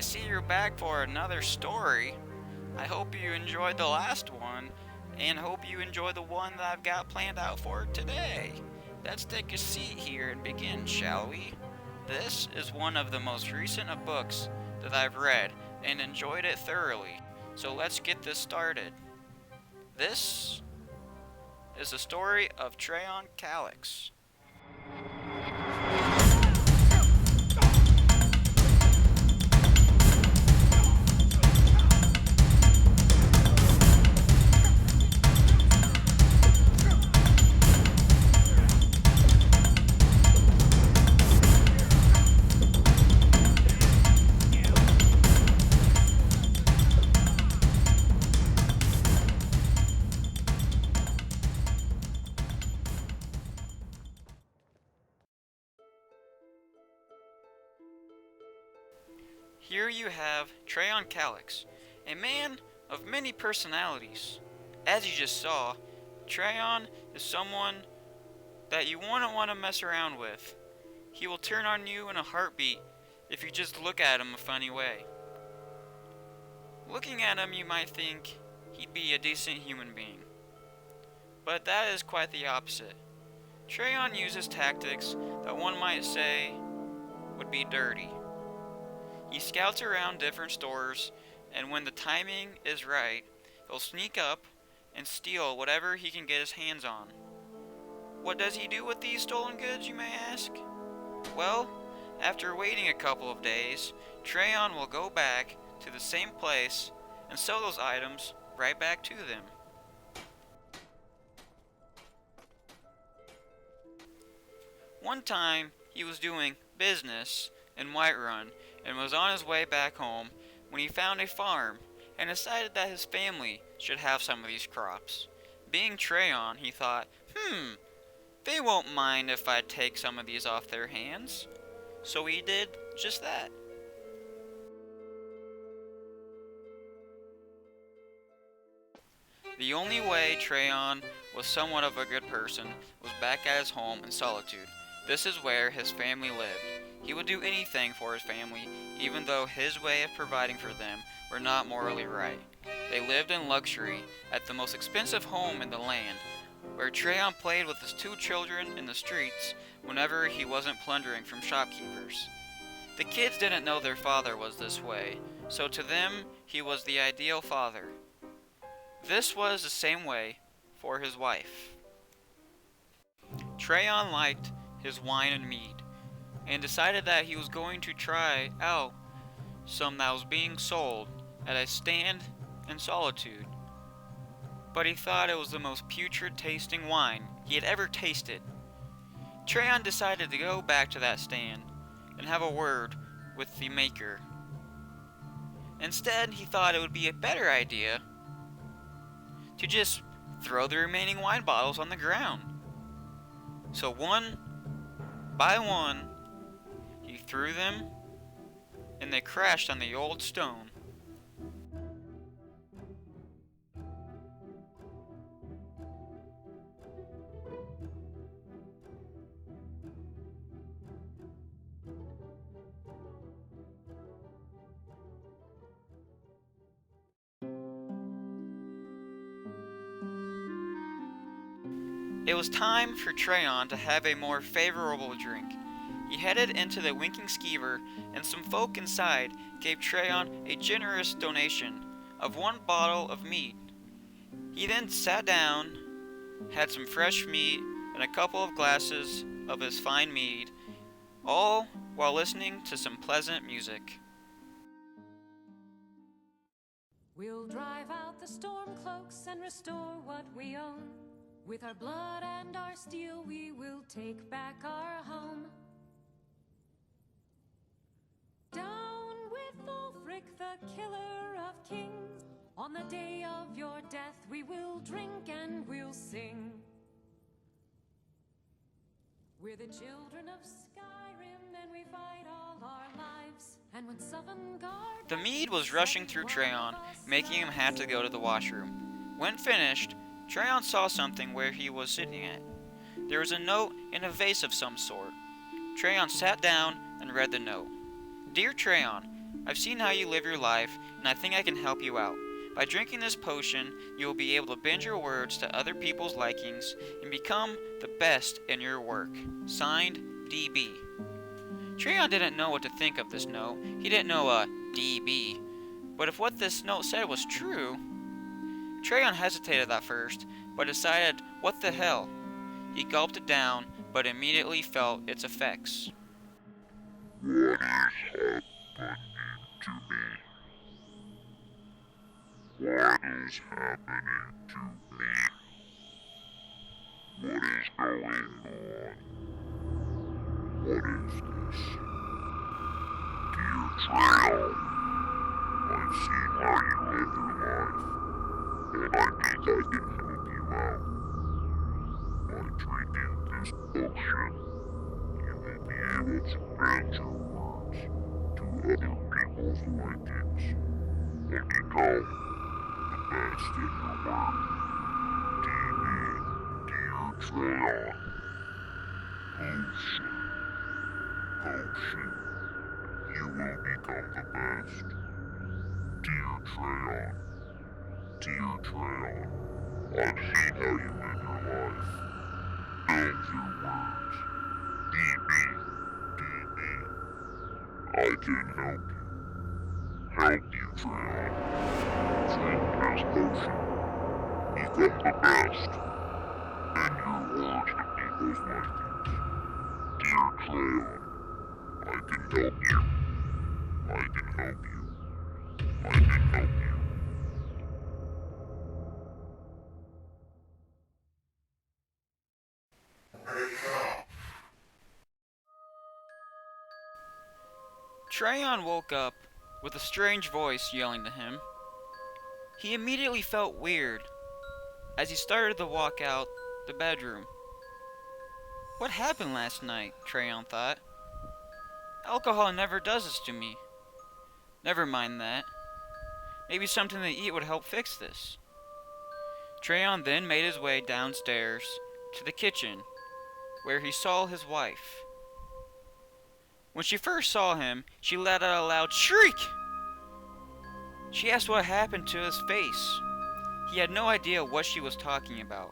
see you're back for another story. I hope you enjoyed the last one, and hope you enjoy the one that I've got planned out for today. Let's take a seat here and begin, shall we? This is one of the most recent of books that I've read and enjoyed it thoroughly, so let's get this started. This is the story of Treon Calex. Here you have Treon Calex, a man of many personalities. As you just saw, Treon is someone that you wouldn't want to mess around with. He will turn on you in a heartbeat if you just look at him a funny way. Looking at him, you might think he'd be a decent human being. But that is quite the opposite. Treon uses tactics that one might say would be dirty. He scouts around different stores, and when the timing is right, he'll sneak up and steal whatever he can get his hands on. What does he do with these stolen goods, you may ask? Well, after waiting a couple of days, Treon will go back to the same place and sell those items right back to them. One time, he was doing business in Whiterun and was on his way back home when he found a farm and decided that his family should have some of these crops. Being Treon, he thought, they won't mind if I take some of these off their hands. So he did just that. The only way Treon was somewhat of a good person was back at his home in Solitude. This is where his family lived. He would do anything for his family, even though his way of providing for them were not morally right. They lived in luxury at the most expensive home in the land, where Treon played with his two children in the streets whenever he wasn't plundering from shopkeepers. The kids didn't know their father was this way, so to them he was the ideal father. This was the same way for his wife. Treon liked his wine and mead, and decided that he was going to try out some that was being sold at a stand in Solitude. But he thought it was the most putrid tasting wine he had ever tasted. Treon decided to go back to that stand and have a word with the maker. Instead, he thought it would be a better idea to just throw the remaining wine bottles on the ground. So one by one, he threw them, and they crashed on the old stone. It was time for Treon to have a more favorable drink. He headed into the Winking Skeever, and some folk inside gave Treon a generous donation of one bottle of mead. He then sat down, had some fresh meat, and a couple of glasses of his fine mead, all while listening to some pleasant music. We'll drive out the storm cloaks and restore what we own. With our blood and our steel, we will take back our home. Down with Ulfric, the killer of kings. On the day of your death, we will drink and we'll sing. We're the children of Skyrim, and we fight all our lives. And when Sovngarde... The mead was rushing through Treon, making him have to go to the washroom. When finished, Treon saw something where he was sitting at. There was a note in a vase of some sort. Treon sat down and read the note. Dear Treon, I've seen how you live your life, and I think I can help you out. By drinking this potion, you will be able to bend your words to other people's likings and become the best in your work. Signed, DB. Treon didn't know what to think of this note. He didn't know a DB. But if what this note said was true, Treon hesitated at first, but decided, what the hell? He gulped it down, but immediately felt its effects. What is happening to me? What is happening to me? What is going on? What is this? Dear Treon, I've seen how you live your life, and I think I can help you out. By drinking this potion, you will be able to bend your words to other people's likings, and become the best in your work. DB, dear Treon. Potion. You will become the best. Dear Treon. Dear Treon. I've seen how you live your life. Bend your words. DB. I can help you. Help you, Treon. Drink this potion. Become the best. Bend your words to people's likings. Dear Treon, I can help you. I can help you. I can help you. Treon woke up with a strange voice yelling to him. He immediately felt weird as he started to walk out the bedroom. What happened last night? Treon thought. Alcohol never does this to me. Never mind that. Maybe something to eat would help fix this. Treon then made his way downstairs to the kitchen, where he saw his wife. When she first saw him, she let out a loud shriek. She asked what happened to his face. He had no idea what she was talking about.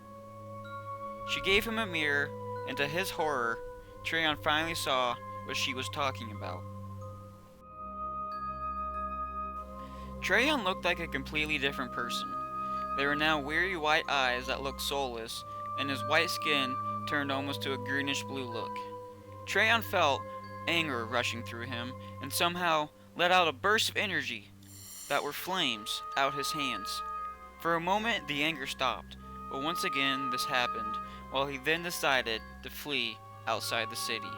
She gave him a mirror, and to his horror, Treon finally saw what she was talking about. Treon looked like a completely different person. There were now weary white eyes that looked soulless, and his white skin turned almost to a greenish blue look. Treon felt anger rushing through him, and somehow let out a burst of energy that were flames out his hands. For a moment the anger stopped, but once again this happened, while he then decided to flee outside the city.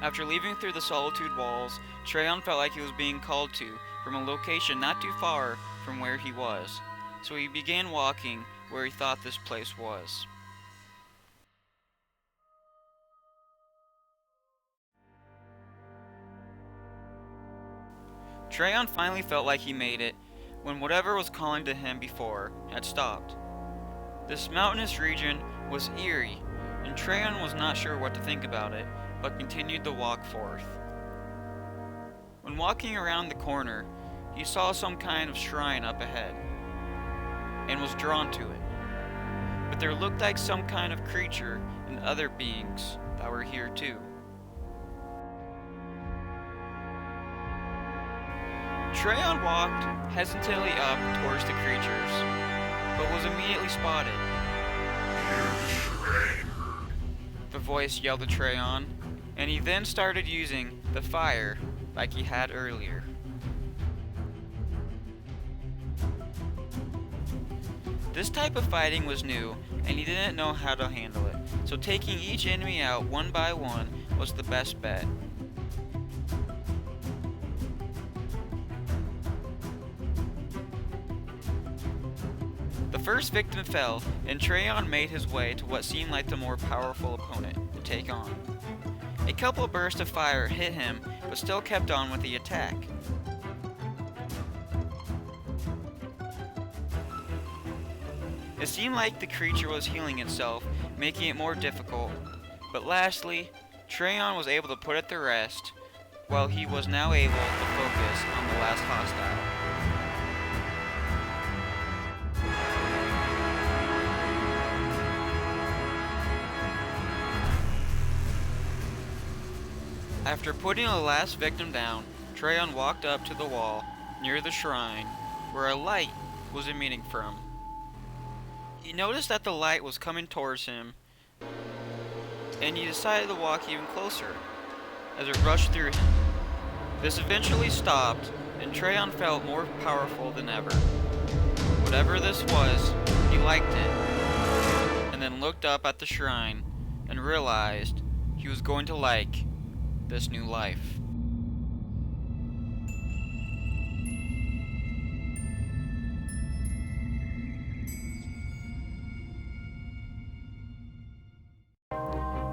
After leaving through the Solitude walls, Treon felt like he was being called to from a location not too far from where he was, so he began walking where he thought this place was. Treon finally felt like he made it when whatever was calling to him before had stopped. This mountainous region was eerie, and Treon was not sure what to think about it, but continued to walk forth. When walking around the corner, he saw some kind of shrine up ahead, and was drawn to it. But there looked like some kind of creature and other beings that were here too. Treon walked hesitantly up towards the creatures, but was immediately spotted. The voice yelled at Treon, and he then started using the fire like he had earlier. This type of fighting was new, and he didn't know how to handle it, so taking each enemy out one by one was the best bet. The first victim fell, and Treon made his way to what seemed like the more powerful opponent to take on. A couple bursts of fire hit him, but still kept on with the attack. It seemed like the creature was healing itself, making it more difficult. But lastly, Treon was able to put it to rest, while he was now able to focus on the last hostile. After putting the last victim down, Treon walked up to the wall near the shrine where a light was emitting from. He noticed that the light was coming towards him, and he decided to walk even closer as it rushed through him. This eventually stopped, and Treon felt more powerful than ever. Whatever this was, he liked it, and then looked up at the shrine and realized he was going to like this new life.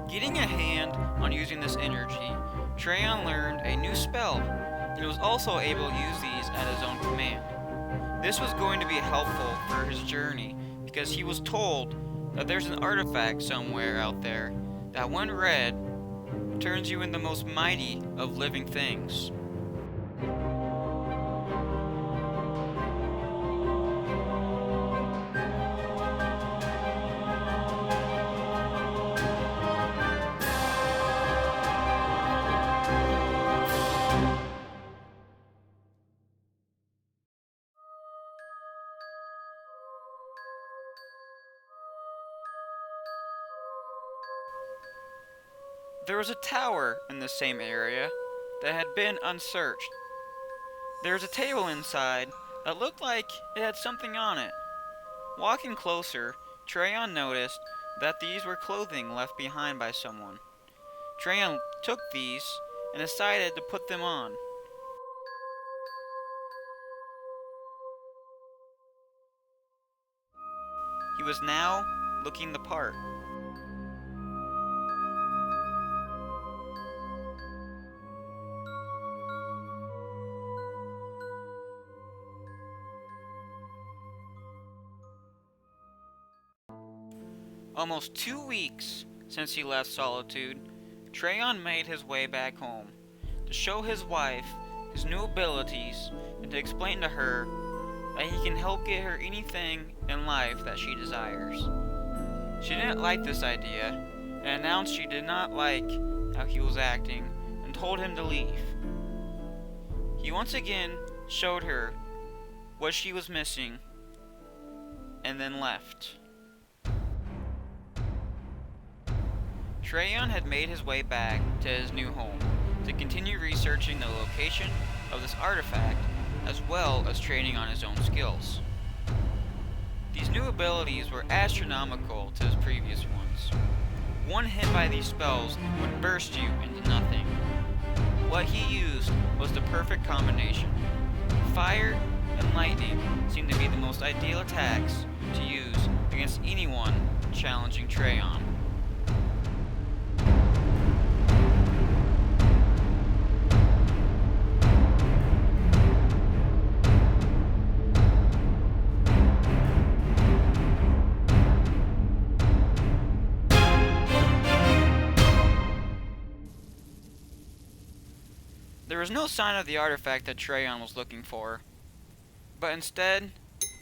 Getting a hand on using this energy, Treon learned a new spell and was also able to use these at his own command. This was going to be helpful for his journey because he was told that there's an artifact somewhere out there that when read turns you into the most mighty of living things. There was a tower in the same area that had been unsearched. There was a table inside that looked like it had something on it. Walking closer, Treon noticed that these were clothing left behind by someone. Treon took these and decided to put them on. He was now looking the part. Almost 2 weeks since he left Solitude, Treon made his way back home to show his wife his new abilities and to explain to her that he can help get her anything in life that she desires. She didn't like this idea and announced she did not like how he was acting and told him to leave. He once again showed her what she was missing and then left. Treon had made his way back to his new home to continue researching the location of this artifact as well as training on his own skills. These new abilities were astronomical to his previous ones. One hit by these spells would burst you into nothing. What he used was the perfect combination. Fire and lightning seemed to be the most ideal attacks to use against anyone challenging Treon. There was no sign of the artifact that Treon was looking for, but instead,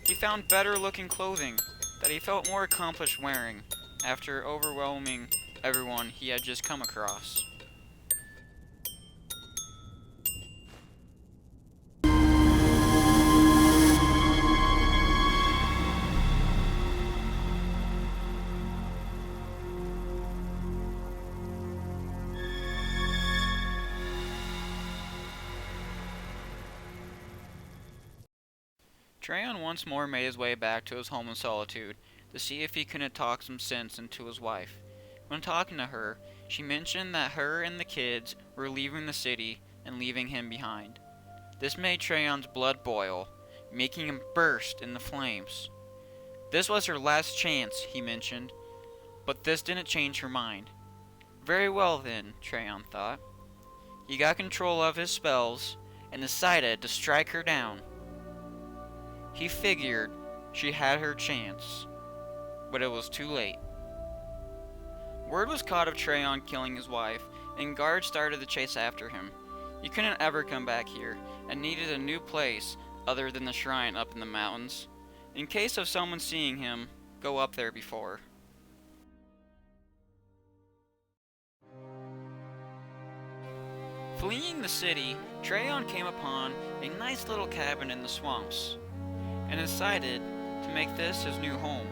he found better looking clothing that he felt more accomplished wearing after overwhelming everyone he had just come across. Treon once more made his way back to his home in Solitude to see if he couldn't talk some sense into his wife. When talking to her, she mentioned that her and the kids were leaving the city and leaving him behind. This made Treon's blood boil, making him burst into flames. This was her last chance, he mentioned, but this didn't change her mind. Very well then, Treon thought. He got control of his spells and decided to strike her down. He figured she had her chance, but it was too late. Word was caught of Treon killing his wife, and guards started the chase after him. He couldn't ever come back here, and needed a new place other than the shrine up in the mountains, in case of someone seeing him go up there before. Fleeing the city, Treon came upon a nice little cabin in the swamps, and decided to make this his new home.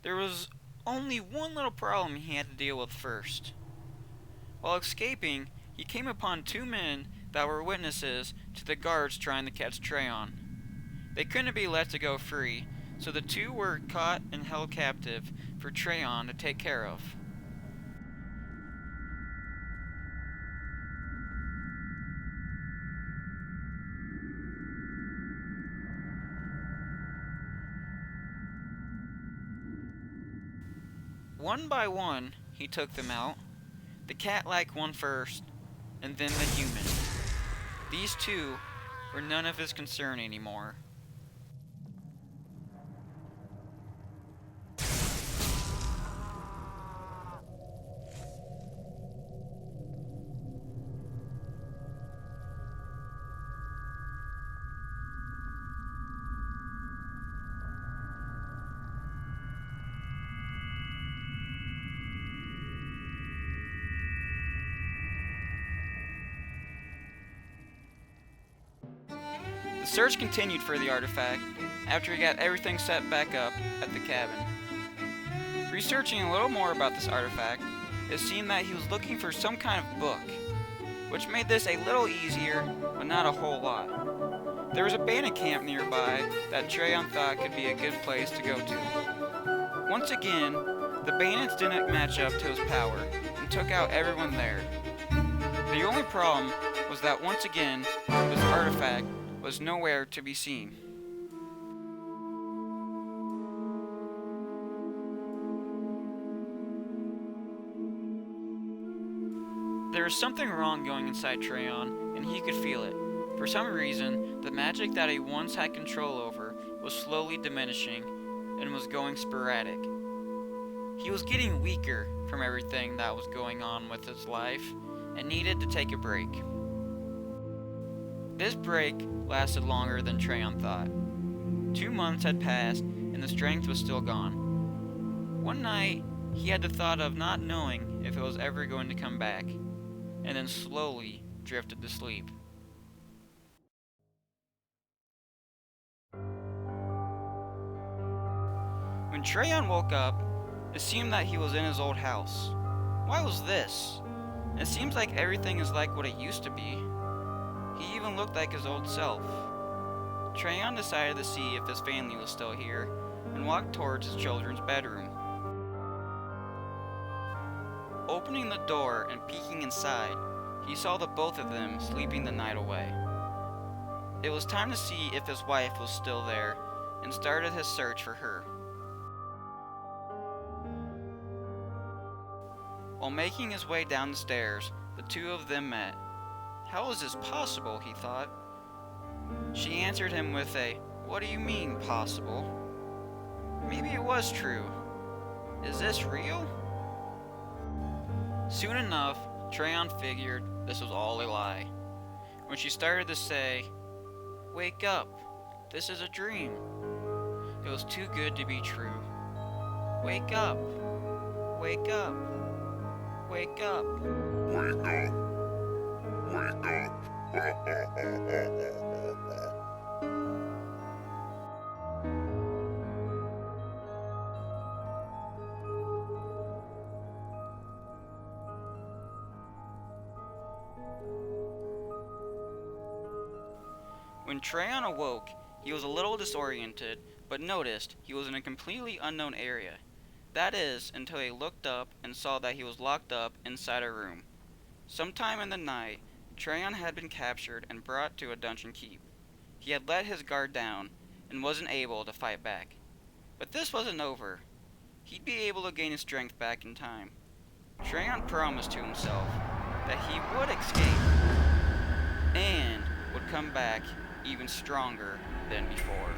There was only one little problem he had to deal with first. While escaping, he came upon two men that were witnesses to the guards trying to catch Treon. They couldn't be let to go free, so the two were caught and held captive for Treon to take care of. One by one, he took them out. The cat-like one first, and then the human. These two were none of his concern anymore. The search continued for the artifact after he got everything set back up at the cabin. Researching a little more about this artifact, it seemed that he was looking for some kind of book, which made this a little easier, but not a whole lot. There was a bandit camp nearby that Treon thought could be a good place to go to. Once again, the bandits didn't match up to his power and took out everyone there. The only problem was that once again, this artifact was nowhere to be seen. There was something wrong going inside Treon, and he could feel it. For some reason, the magic that he once had control over was slowly diminishing and was going sporadic. He was getting weaker from everything that was going on with his life and needed to take a break. This break lasted longer than Treon thought. 2 months had passed and the strength was still gone. One night, he had the thought of not knowing if it was ever going to come back, and then slowly drifted to sleep. When Treon woke up, it seemed that he was in his old house. Why was this? It seems like everything is like what it used to be. He even looked like his old self. Treon decided to see if his family was still here, and walked towards his children's bedroom. Opening the door and peeking inside, he saw the both of them sleeping the night away. It was time to see if his wife was still there, and started his search for her. While making his way down the stairs, the two of them met. How is this possible, he thought. She answered him with a, "What do you mean, possible? Maybe it was true. Is this real?" Soon enough, Treon figured this was all a lie. When she started to say, "Wake up, this is a dream," it was too good to be true. Wake up, wake up, wake up. Wake up. Wake up. When Treon awoke, he was a little disoriented, but noticed he was in a completely unknown area. That is, until he looked up and saw that he was locked up inside a room. Sometime in the night, Treon had been captured and brought to a dungeon keep. He had let his guard down and wasn't able to fight back. But this wasn't over. He'd be able to gain his strength back in time. Treon promised to himself that he would escape and would come back even stronger than before.